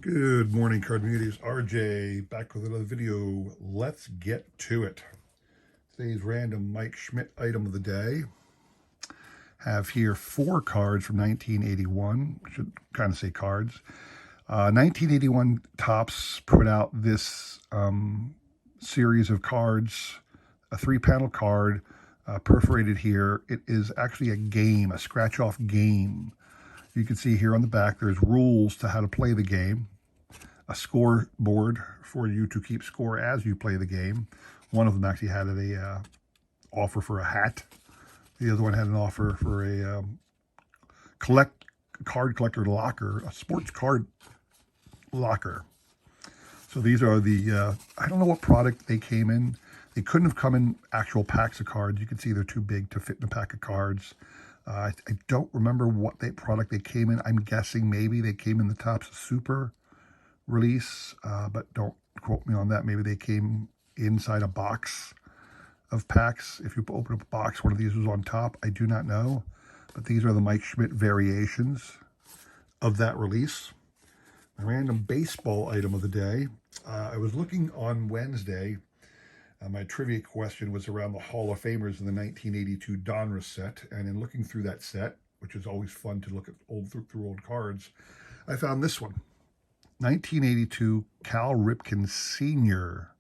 Good morning, card communities. RJ back with another video. Let's get to it. Today's random Mike Schmidt item of the day. Have here 4 cards from 1981. Should kind of say cards. 1981 Topps put out this series of cards, a 3-panel card, perforated here. It is actually a game, a scratch-off game. You can see here on the back there's rules to how to play the game. A scoreboard for you to keep score as you play the game. One of them actually had a offer for a hat. The other one had an offer for a card collector locker, a sports card locker. So these are the, I don't know what product they came in. They couldn't have come in actual packs of cards. You can see they're too big to fit in a pack of cards. I don't remember what product they came in. I'm guessing maybe they came in the Topps Super release, but don't quote me on that. Maybe they came inside a box of packs. If you open up a box, one of these was on top. I do not know, but these are the Mike Schmidt variations of that release. A random baseball item of the day. I was looking on Wednesday. My trivia question was around the Hall of Famers in the 1982 Donruss set, and in looking through that set, which is always fun to look at through old cards, I found this one. 1982 Cal Ripken Sr.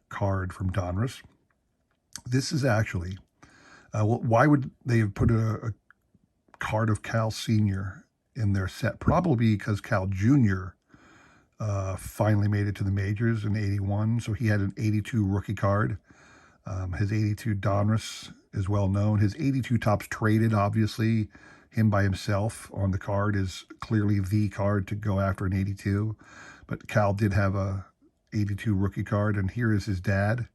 card from Donruss. This is actually, why would they have put a card of Cal Sr. in their set? Probably because Cal Jr. Finally made it to the majors in '81, so he had an '82 rookie card. His '82 Donruss is well known. His '82 Topps Traded, obviously, him by himself on the card is clearly the card to go after in '82. But Cal did have a '82 rookie card, and here is his dad.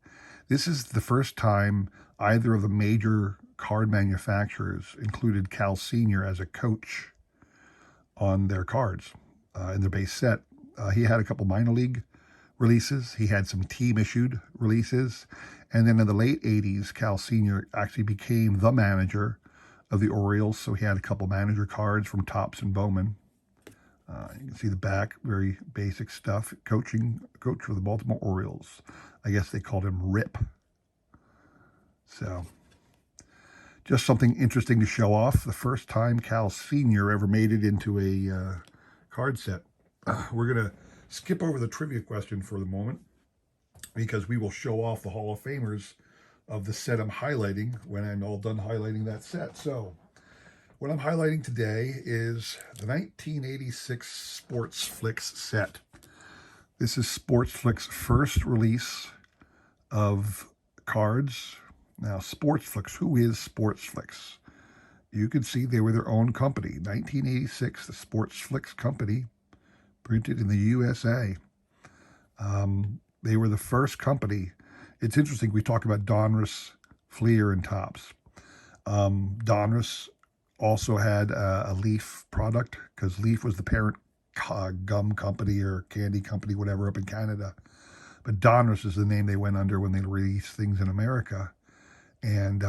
This is the first time either of the major card manufacturers included Cal Sr. as a coach on their cards in their base set. He had a couple minor league releases. He had some team-issued releases. And then in the late 80s, Cal Sr. actually became the manager of the Orioles, so he had a couple manager cards from Topps and Bowman. You can see the back, very basic stuff. Coach for the Baltimore Orioles. I guess they called him Rip. So, just something interesting to show off. The first time Cal Sr. ever made it into a card set. We're going to skip over the trivia question for the moment, because we will show off the Hall of Famers of the set I'm highlighting when I'm all done highlighting that set. So what I'm highlighting today is the 1986 Sportsflics set. This is Sportsflics' first release of cards. Now, Sportsflics, who is Sportsflics? You can see they were their own company. 1986, the Sportsflics company, printed in the USA. They were the first company. It's interesting, we talk about Donruss, Fleer, and Topps. Donruss also had a Leaf product, because Leaf was the parent gum company or candy company, whatever, up in Canada. But Donruss is the name they went under when they released things in America. And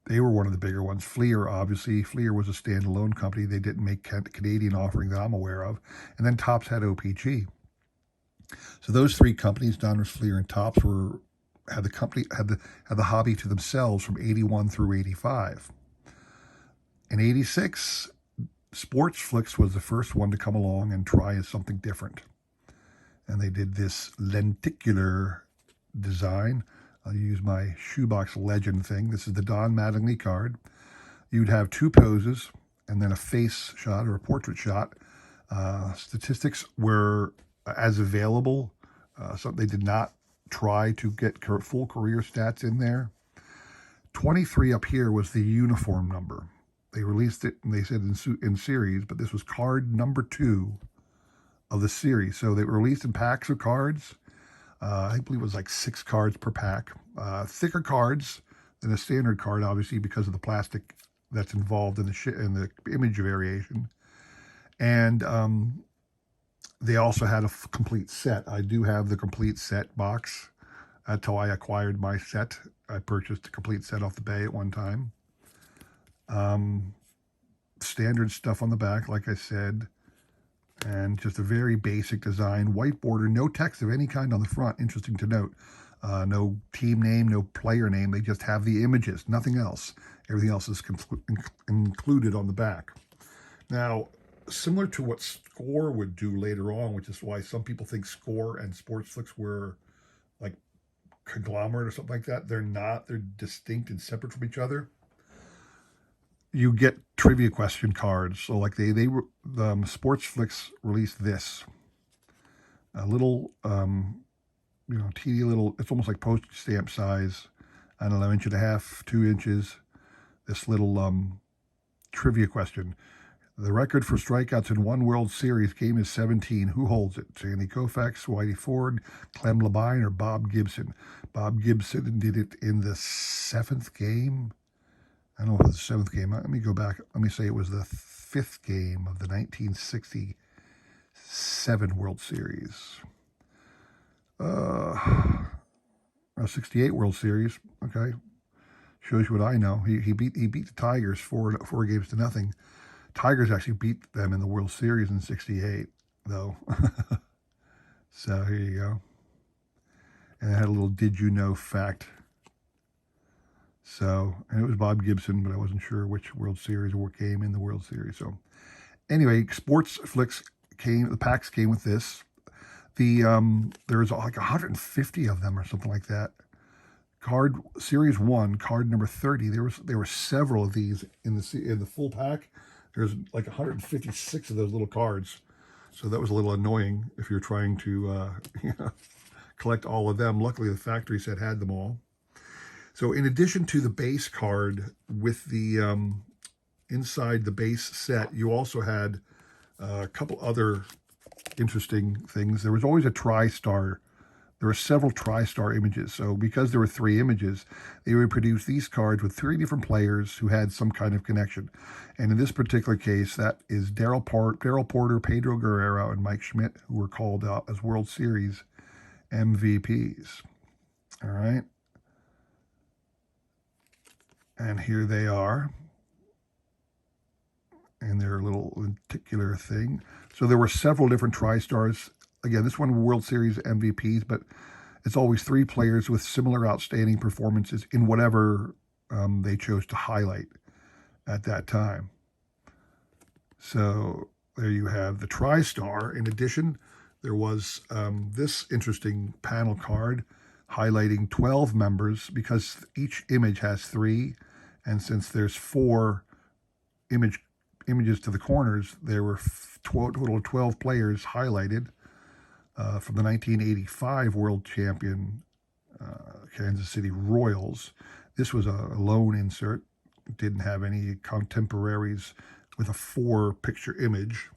they were one of the bigger ones. Fleer, obviously. Fleer was a standalone company. They didn't make Canadian offering that I'm aware of. And then Topps had OPG. So those 3 companies, Donruss, Fleer, and Topps, had the hobby to themselves from '81 through '85. In '86, Sportsflics was the first one to come along and try something different. And they did this lenticular design. I'll use my shoebox legend thing. This is the Don Mattingly card. You'd have 2 poses and then a face shot or a portrait shot. Statistics were as available. So they did not try to get full career stats in there. 23 up here was the uniform number. They released it, and they said in series, but this was card number 2 of the series. So they were released in packs of cards. I believe it was like 6 cards per pack. Thicker cards than a standard card, obviously, because of the plastic that's involved in the image variation. And they also had a complete set. I do have the complete set box. That's how I acquired my set. I purchased a complete set off the Bay at one time. Standard stuff on the back, like I said. And just a very basic design, white border, no text of any kind on the front. Interesting to note. No team name, no player name. They just have the images, nothing else. Everything else is included on the back. Now, similar to what Score would do later on, which is why some people think Score and Sportsflics were like conglomerate or something like that. They're not. They're distinct and separate from each other. You get trivia question cards. So like the Sportsflics released this a little teeny little. It's almost like postage stamp size. I don't know, inch and a half, 2 inches. This little trivia question. The record for strikeouts in one World Series game is 17. Who holds it? Sandy Koufax, Whitey Ford, Clem Labine, or Bob Gibson? Bob Gibson did it in the 7th game. I don't know if it was the 7th game. Let me go back. Let me say it was the 5th game of the 1967 World Series. 68 World Series. Okay, shows you what I know. He beat the Tigers 4 games to 0. Tigers actually beat them in the World Series in '68, though. So here you go. And I had a little "Did you know" fact. So, and it was Bob Gibson, but I wasn't sure which World Series or what game in the World Series. So, anyway, Sportsflics came. The packs came with this. There was like 150 of them or something like that. Card Series 1, card number 30. There were several of these in the full pack. There's like 156 of those little cards. So that was a little annoying if you're trying to collect all of them. Luckily, the factory set had them all. So in addition to the base card with the inside the base set, you also had a couple other interesting things. There was always a TriStar. There were several TriStar images. So because there were 3 images, they would produce these cards with 3 different players who had some kind of connection. And in this particular case, that is Darryl Porter, Pedro Guerrero, and Mike Schmidt, who were called out as World Series MVPs. All right. And here they are in their little lenticular thing. So there were several different TriStars. Again, this one World Series MVPs, but it's always 3 players with similar outstanding performances in whatever they chose to highlight at that time. So there you have the TriStar. In addition, there was this interesting panel card highlighting 12 members because each image has 3, and since there's 4 images to the corners, there were total of 12 players highlighted from the 1985 World Champion Kansas City Royals. This was a lone insert. It didn't have any contemporaries with a 4-picture image.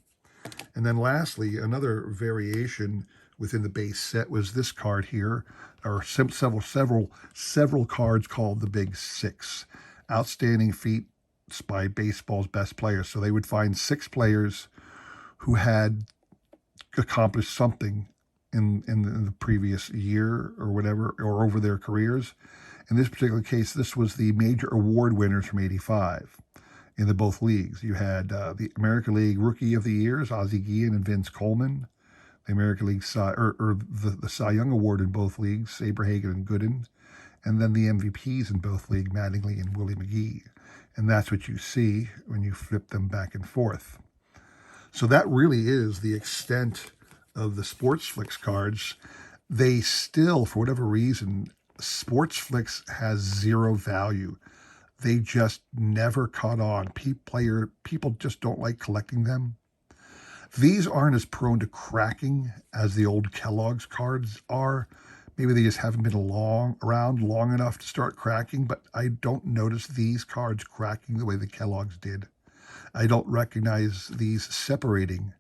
And then lastly, another variation within the base set was this card here. There are several cards called the Big 6. Outstanding feats by baseball's best players. So they would find 6 players who had accomplished something in the previous year or whatever, or over their careers. In this particular case, this was the major award winners from '85 in the both leagues. You had the American League Rookie of the Years, Ozzie Guillen and Vince Coleman. The American League the Cy Young Award in both leagues, Saberhagen and Gooden. And then the MVPs in both leagues, Mattingly and Willie McGee. And that's what you see when you flip them back and forth. So that really is the extent of the Sportsflics cards. They still, for whatever reason, Sportsflics has 0 value. They just never caught on. People just don't like collecting them. These aren't as prone to cracking as the old Kellogg's cards are. Maybe they just haven't been around long enough to start cracking, but I don't notice these cards cracking the way the Kellogg's did. I don't recognize these separating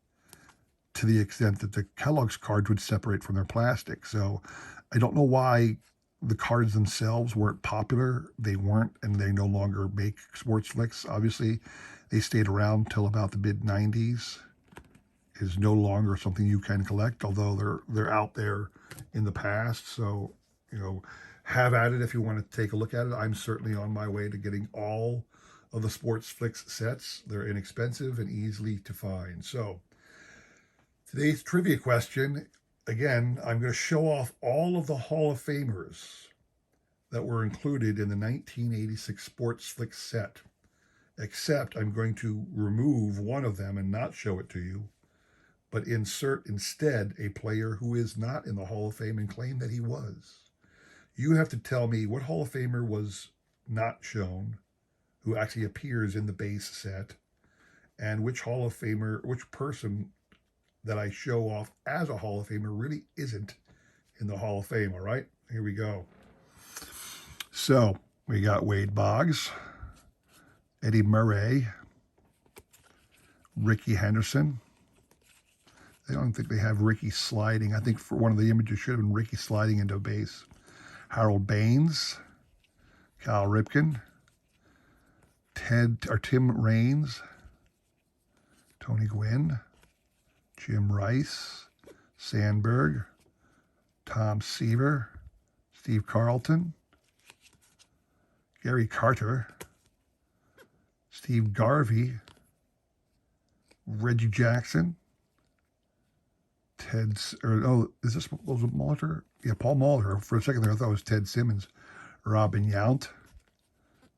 to the extent that the Kellogg's cards would separate from their plastic. So I don't know why the cards themselves weren't popular. They weren't, and they no longer make Sportsflics. Obviously, they stayed around till about the mid-90s. Is no longer something you can collect, although they're out there in the past. So, have at it if you want to take a look at it. I'm certainly on my way to getting all of the Sportsflics sets. They're inexpensive and easily to find. So, Today's trivia question, again, I'm going to show off all of the Hall of Famers that were included in the 1986 Sportsflics set, except I'm going to remove one of them and not show it to you, but insert instead a player who is not in the Hall of Fame and claim that he was. You have to tell me what Hall of Famer was not shown, who actually appears in the base set, and which Hall of Famer, which person that I show off as a Hall of Famer really isn't in the Hall of Fame. All right, here we go. So we got Wade Boggs, Eddie Murray, Ricky Henderson. I don't think they have Ricky sliding. I think for one of the images should have been Ricky sliding into a base. Harold Baines, Cal Ripken, Tim Raines, Tony Gwynn, Jim Rice, Sandberg, Tom Seaver, Steve Carlton, Gary Carter, Steve Garvey, Reggie Jackson, is this, was it Molitor? Yeah, Paul Molitor. For a second there, I thought it was Ted Simmons. Robin Yount,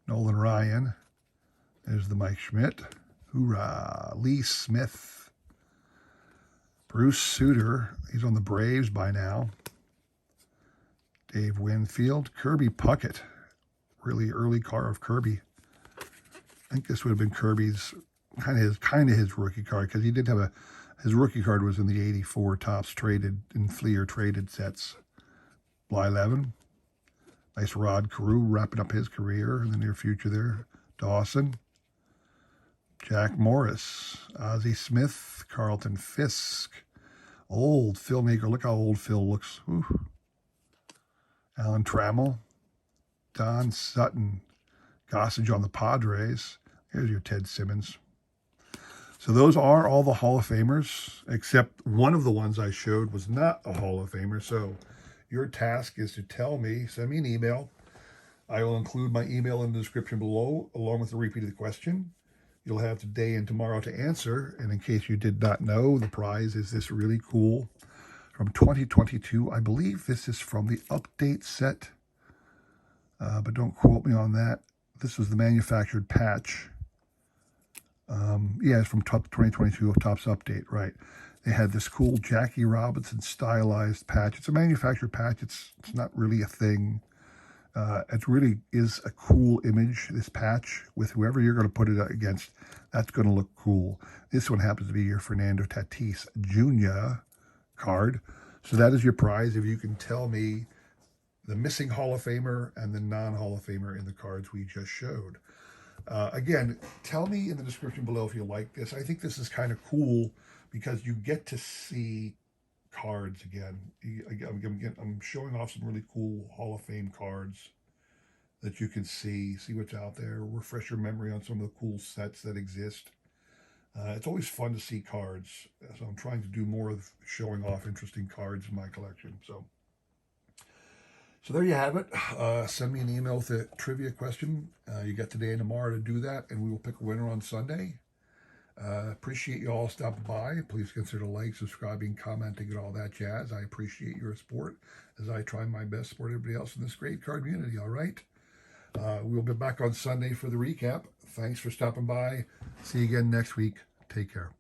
Nolan Ryan, there's the Mike Schmidt, hoorah, Lee Smith, Bruce Sutter, he's on the Braves by now, Dave Winfield, Kirby Puckett, really early car of Kirby. I think this would have been Kirby's kind of his rookie card, because he did have his rookie card was in the 84 Topps traded in Fleer traded sets. Blyleven, nice Rod Carew wrapping up his career in the near future there. Dawson, Jack Morris, Ozzie Smith, Carlton Fisk, old filmmaker. Look how old Phil looks. Whew. Alan Trammell, Don Sutton, Gossage on the Padres. Here's your Ted Simmons. So those are all the Hall of Famers, except one of the ones I showed was not a Hall of Famer. So your task is to tell me, send me an email. I will include my email in the description below, along with a repeat of the question. You'll have today and tomorrow to answer. And in case you did not know, the prize is this really cool from 2022. I believe this is from the update set, but don't quote me on that. This was the manufactured patch. Yeah, it's from 2022 of Topps Update, right. They had this cool Jackie Robinson stylized patch. It's a manufactured patch. It's not really a thing. It really is a cool image, this patch, with whoever you're going to put it against. That's going to look cool. This one happens to be your Fernando Tatis Jr. card. So that is your prize if you can tell me the missing Hall of Famer and the non-Hall of Famer in the cards we just showed. Again, tell me in the description below if you like this. I think this is kind of cool because you get to see cards again. I'm showing off some really cool Hall of Fame cards that you can see what's out there, refresh your memory on some of the cool sets that exist. It's always fun to see cards, so I'm trying to do more of showing off interesting cards in my collection. So there you have it. Send me an email with a trivia question. You got today and tomorrow to do that, and we will pick a winner on Sunday. Appreciate you all stopping by. Please consider like, subscribing, commenting, and all that jazz. I appreciate your support as I try my best to support everybody else in this great card community, all right? We'll be back on Sunday for the recap. Thanks for stopping by. See you again next week. Take care.